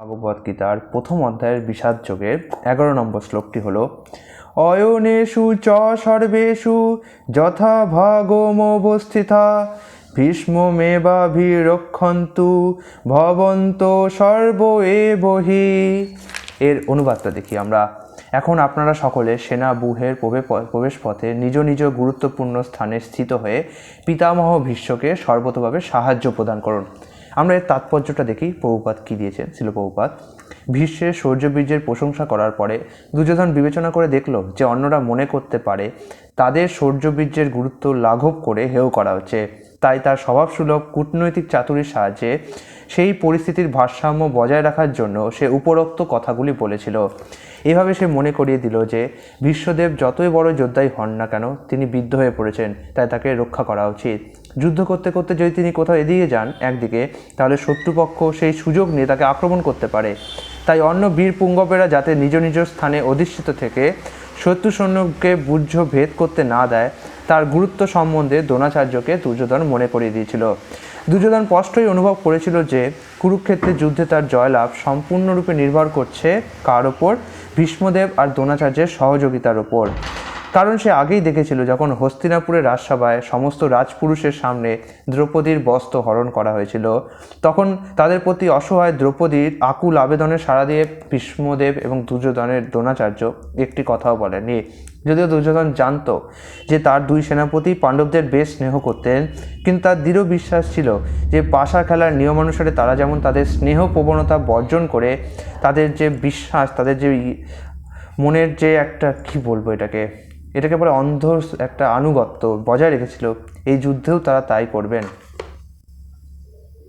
ভগবদ্গীতার প্রথম অধ্যায়ের বিষাদ যোগের 11 নম্বর শ্লোকটি হল অয়নেষু চ সর্বেষু যথা ভাগমবস্থিতা ভীষ্মমেবাভিরক্ষন্তু ভবন্ত সর্ব এবহি। এর অনুবাদটা দেখি আমরা। এখন আপনারা সকলে সেনা ব্যূহের প্রবেশ পথে নিজ নিজ গুরুত্বপূর্ণ স্থানে স্থিত হয়ে পিতামহ ভীষ্মকে সর্বতোভাবে সাহায্য প্রদান করুন। আমরা এর তাৎপর্যটা দেখি। প্রভুপাদ কী দিয়েছেন শিল প্রভুপাদ। ভীষ্মের শৌর্যবীর্যের প্রশংসা করার পরে দুর্যোধন বিবেচনা করে দেখল যে অন্যরা মনে করতে পারে তাদের শৌর্যবীর্যের গুরুত্ব লাঘব করে হেয় করা হচ্ছে। তাই তার স্বভাবসুলভ কূটনৈতিক চাতুরির সাহায্যে সেই পরিস্থিতির ভারসাম্য বজায় রাখার জন্য সে উপরোক্ত কথাগুলি বলেছিল। এভাবে সে মনে করিয়ে দিল যে ভীষ্মদেব যতই বড় যোদ্ধাই হন না কেন তিনি বিদ্ধ হয়ে পড়েছেন, তাই তাকে রক্ষা করা উচিত। যুদ্ধ করতে করতে যদি তিনি কোথাও এদিকে যান একদিকে, তাহলে শত্রুপক্ষ সেই সুযোগ নিয়ে তাকে আক্রমণ করতে পারে। তাই অন্য বীর পুঙ্গবেরা যাতে নিজ নিজ স্থানে অধিষ্ঠিত থেকে শত্রু সৈন্যকে বুঝ ভেদ করতে না দেয়, তার গুরুত্ব সম্বন্ধে দ্রোণাচার্যকে দুর্যোধন মনে করিয়ে দিয়েছিল। দুর্যোধন স্পষ্টই অনুভব করেছিল যে কুরুক্ষেত্রের যুদ্ধে তার জয়লাভ সম্পূর্ণরূপে নির্ভর করছে কার ওপর? ভীষ্মদেব আর দ্রোণাচার্যের সহযোগিতার ওপর। কারণ সে আগেই দেখেছিল যখন হস্তিনাপুরের রাজসভায় সমস্ত রাজপুরুষের সামনে দ্রৌপদীর বস্ত্র হরণ করা হয়েছিল, তখন তাদের প্রতি অসহায় দ্রৌপদীর আকুল আবেদনে সাড়া দিয়ে ভীষ্মদেব এবং দ্রোণাচার্য একটি কথাও বলেনি। যদিও দুর্যোধন জানত যে তার দুই সেনাপতি পাণ্ডবদের বেশ স্নেহ করতেন, কিন্তু তার দৃঢ় বিশ্বাস ছিল যে পাশা খেলার নিয়মানুসারে তারা যেমন তাদের স্নেহ প্রবণতা বর্জন করে তাদের যে বিশ্বাস, তাদের যে মনের যে একটা কি বলবো এটাকে বলে অন্ধ একটা আনুগত্য বজায় রেখেছিল, এই যুদ্ধেও তারা তাই করবেন।